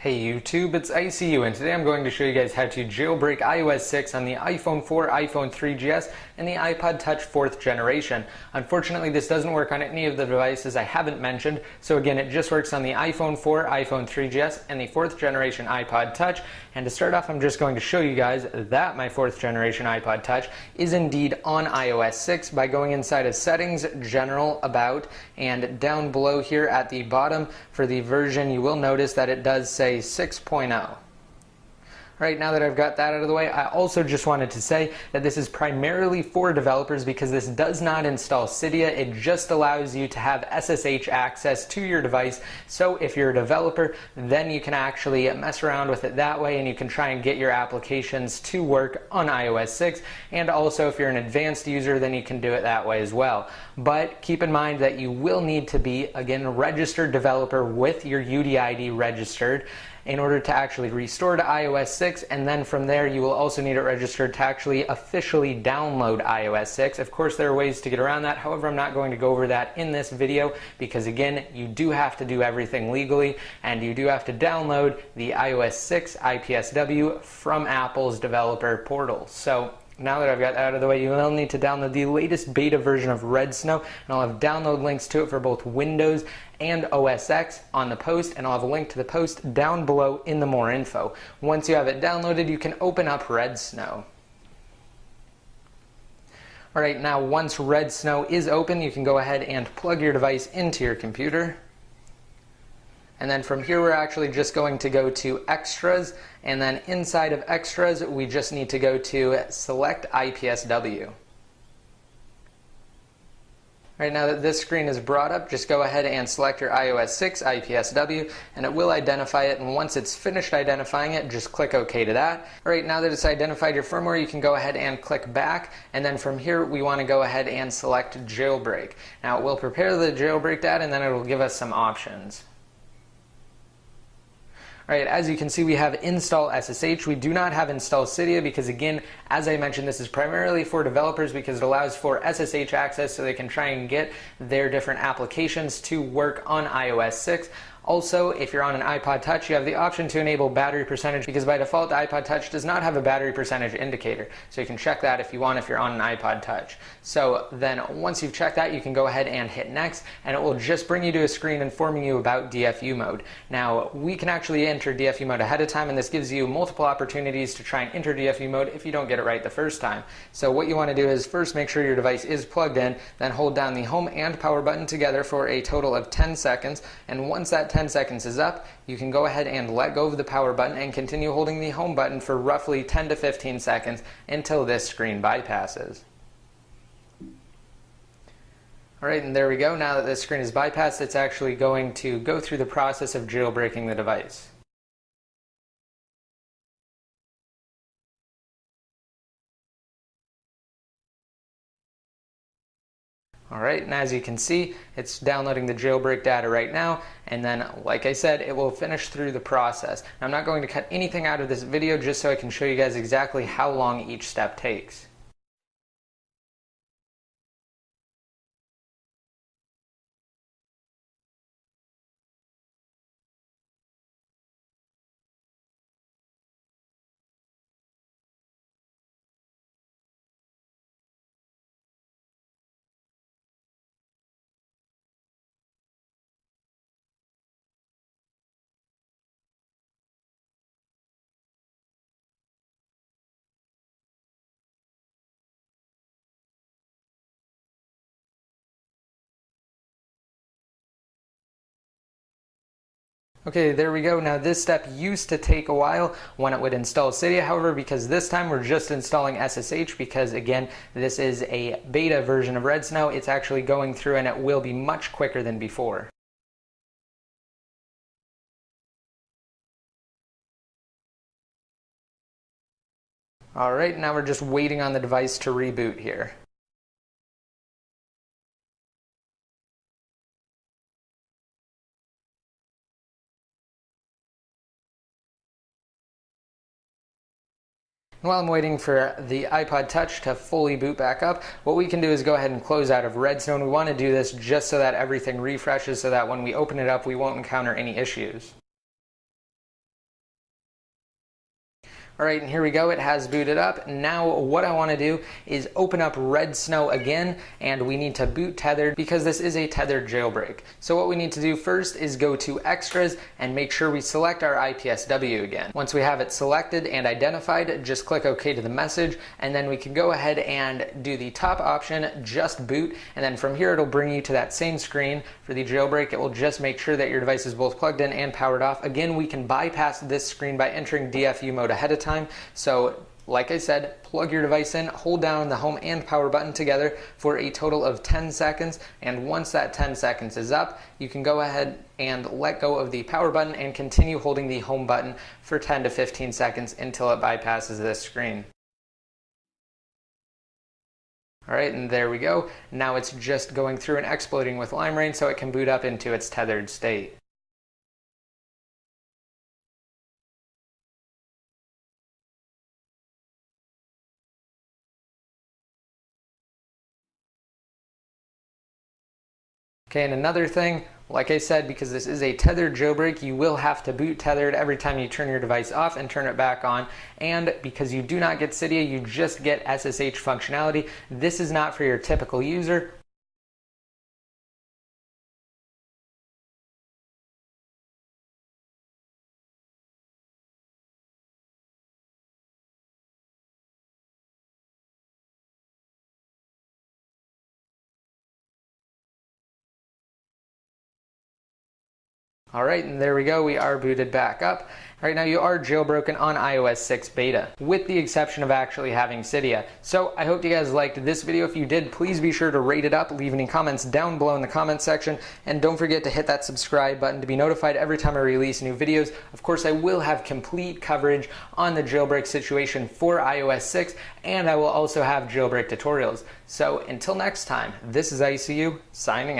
Hey YouTube, it's ICU, and today I'm going to show you guys how to jailbreak iOS 6 on the iPhone 4, iPhone 3GS, and the iPod Touch 4th generation. Unfortunately, this doesn't work on any of the devices I haven't mentioned, so again, it just works on the iPhone 4, iPhone 3GS, and the 4th generation iPod Touch. And to start off, I'm just going to show you guys that my 4th generation iPod Touch is indeed on iOS 6 by going inside of Settings, General, About, and down below here at the bottom for the version, you will notice that it does say 6.0. Right, now that I've got that out of the way, I also just wanted to say that this is primarily for developers because this does not install Cydia. It just allows you to have SSH access to your device. So if you're a developer, then you can actually mess around with it that way and you can try and get your applications to work on iOS 6. And also if you're an advanced user, then you can do it that way as well. But keep in mind that you will need to be, again, a registered developer with your UDID registered in order to actually restore to iOS 6, and then from there you will also need it registered to actually officially download iOS 6. Of course, there are ways to get around that. However, I'm not going to go over that in this video because, again, you do have to do everything legally and you do have to download the iOS 6 IPSW from Apple's developer portal. So now that I've got that out of the way, you will need to download the latest beta version of Red Snow, and I'll have download links to it for both Windows and OS X on the post, and I'll have a link to the post down below in the more info. Once you have it downloaded, you can open up Red Snow. Alright, now once Red Snow is open, you can go ahead and plug your device into your computer. And then from here, we're actually just going to go to Extras, and then inside of Extras, we just need to go to Select IPSW. Right, now that this screen is brought up, just go ahead and select your iOS 6 IPSW, and it will identify it, and once it's finished identifying it, just click OK to that. Alright, now that it's identified your firmware, you can go ahead and click back, and then from here, we want to go ahead and select Jailbreak. Now, it will prepare the jailbreak data, and then it will give us some options. Alright, as you can see, we have install SSH. We do not have install Cydia because, again, as I mentioned, this is primarily for developers because it allows for SSH access so they can try and get their different applications to work on iOS 6. Also, if you're on an iPod Touch, you have the option to enable battery percentage because by default the iPod Touch does not have a battery percentage indicator. So you can check that if you want if you're on an iPod Touch. So then once you've checked that, you can go ahead and hit next, and it will just bring you to a screen informing you about DFU mode. Now, we can actually enter DFU mode ahead of time, and this gives you multiple opportunities to try and enter DFU mode if you don't get it right the first time. So what you want to do is first make sure your device is plugged in, then hold down the home and power button together for a total of 10 seconds, and once that 10 seconds is up, you can go ahead and let go of the power button and continue holding the home button for roughly 10 to 15 seconds until this screen bypasses. Alright, and there we go. Now that this screen is bypassed, it's actually going to go through the process of jailbreaking the device. Alright, and as you can see, it's downloading the jailbreak data right now, and then, like I said, it will finish through the process. Now, I'm not going to cut anything out of this video just so I can show you guys exactly how long each step takes. Okay, there we go. Now this step used to take a while when it would install Cydia. However, because this time we're just installing SSH because, again, this is a beta version of Red Snow, it's actually going through and it will be much quicker than before. Alright, now we're just waiting on the device to reboot here. While I'm waiting for the iPod Touch to fully boot back up, what we can do is go ahead and close out of Red Snow. We want to do this just so that everything refreshes so that when we open it up, we won't encounter any issues. Alright, and here we go, it has booted up. Now what I want to do is open up Red Snow again, and we need to boot tethered because this is a tethered jailbreak. So what we need to do first is go to Extras and make sure we select our IPSW again. Once we have it selected and identified, just click OK to the message, and then we can go ahead and do the top option, just boot, and then from here it'll bring you to that same screen for the jailbreak. It will just make sure that your device is both plugged in and powered off. Again, we can bypass this screen by entering DFU mode ahead of time. So like I said, plug your device in, hold down the home and power button together for a total of 10 seconds, and once that 10 seconds is up, you can go ahead and let go of the power button and continue holding the home button for 10 to 15 seconds until it bypasses this screen. Alright, and there we go. Now it's just going through and exploding with lime rain so it can boot up into its tethered state. Okay, and another thing, like I said, because this is a tethered jailbreak, you will have to boot tethered every time you turn your device off and turn it back on. And because you do not get Cydia, you just get SSH functionality. This is not for your typical user. Alright, and there we go, we are booted back up. Right now you are jailbroken on iOS 6 beta, with the exception of actually having Cydia. So I hope you guys liked this video. If you did, please be sure to rate it up, leave any comments down below in the comments section, and don't forget to hit that subscribe button to be notified every time I release new videos. Of course, I will have complete coverage on the jailbreak situation for iOS 6, and I will also have jailbreak tutorials. So until next time, this is ICU, signing out.